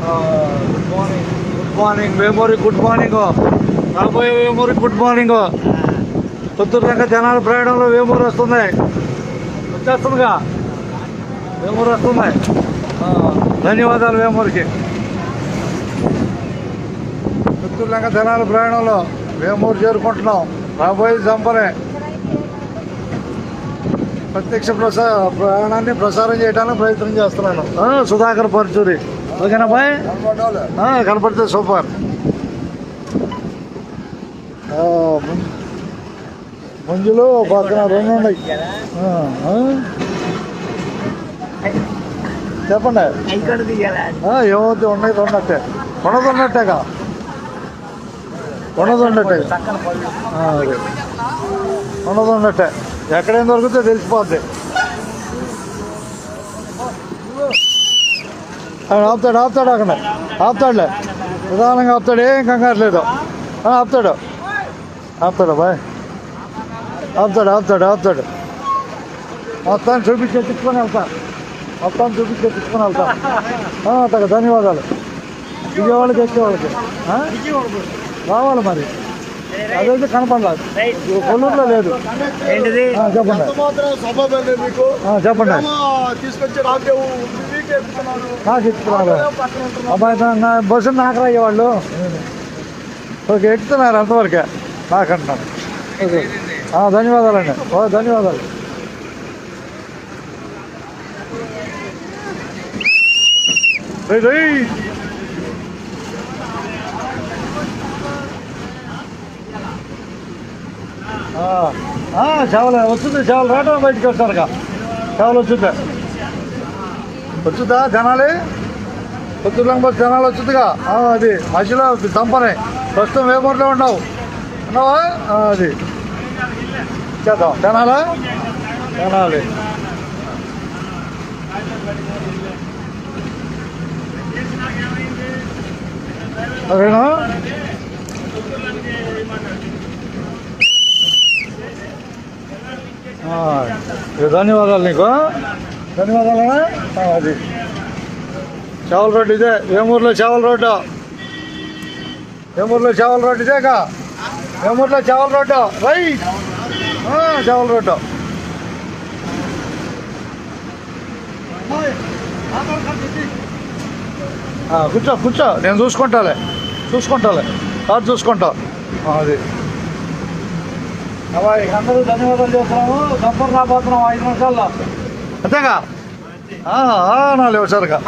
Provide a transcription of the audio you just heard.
Good morning, good morning Vemuri, good morning రాబోయే Vemuri, good morning. Puttur దాకా జనాల ప్రయాణంలో వేమూరు వస్తుంది, వచ్చేస్తుందిగా వేమూరు వస్తుంది. ధన్యవాదాలు వేమూరికి. పుత్తూరు దాకా జనాల ప్రయాణంలో వేమూరు చేరుకుంటున్నాం. రాబోయే జంపనే ప్రత్యక్ష ప్రయాణాన్ని ప్రసారం చేయడానికి ప్రయత్నం చేస్తున్నాను. సుధాకర్ పరచూరి, ఓకేనా బాయ్? కనపడితే సూపర్. మంజులు పక్కన రెండు ఉన్నాయి. చెప్పండి, ఏమవుతుంది? ఉన్నాయి రెండట్టే, ఉన్నదన్నట్టేగా, ఉన్నదన్నట్టేగా, ఉన్నదన్నట్టే. ఎక్కడేం దొరికితే తెలిసిపోద్ది. ఆపుతాడు ఆపుతాడు, అక్కడ ఆపుతాడులే, ప్రధానంగా ఆపుతాడు, ఏం కంగారు లేదు. ఆపుతాడు ఆపుతాడు బాయ్, ఆపుతాడు ఆపుతాడు ఆపుతాడు. మొత్తాన్ని చూపించి తెచ్చుకొని వెళ్తాను, మొత్తాన్ని చూపించి తెచ్చుకొని వెళ్తాను. అంతగా ధన్యవాదాలు. విజయవాడకి వచ్చేవాళ్ళకి రావాలి మరి, అదైతే కనపడలేదు, కొల్లూరులో లేదు. చెప్పండి చెప్పండి. నాకు ఇస్తున్నారు అబ్బాయి, బస్సు నాకు అయ్యేవాళ్ళు. ఓకే, ఎక్కుతున్నారు అంతవరకే నాకంటున్నాను. ధన్యవాదాలండి, ధన్యవాదాలు. చేవలు వచ్చింది, చేవలు రావటం బయటికి వస్తారుగా, చేవలు వచ్చుద్దా జనాలే, పొద్దులంగా జనాలు వచ్చుద్దిగా. అది మధ్యలో దంపనే, ప్రస్తుతం వేమూరులో ఉన్నావు ఉన్నావా? అది చేద్దాం, జనాలా జనాలి. అదేనా? ధన్యవాదాలు నీకు, ధన్యవాదాలన్నా. అది చేవల రోడ్డు ఇదే, వేమూరులో చేవల రోడ్డు, వేమూరులో చేవల రోడ్డు ఇదేగా, వేమూరులో చేవల రోడ్డు రైట్, చేవల రోడ్డు. కూర్చో కూర్చో, నేను చూసుకుంటాలే కాదు చూసుకుంటా. అది అబ్బాయి అందరూ ధన్యవాదాలు చేస్తున్నాము. గంపలు రాబోతున్నాం 5 నిమిషాల్లో, అంతేగా? నాలుగు సరిగా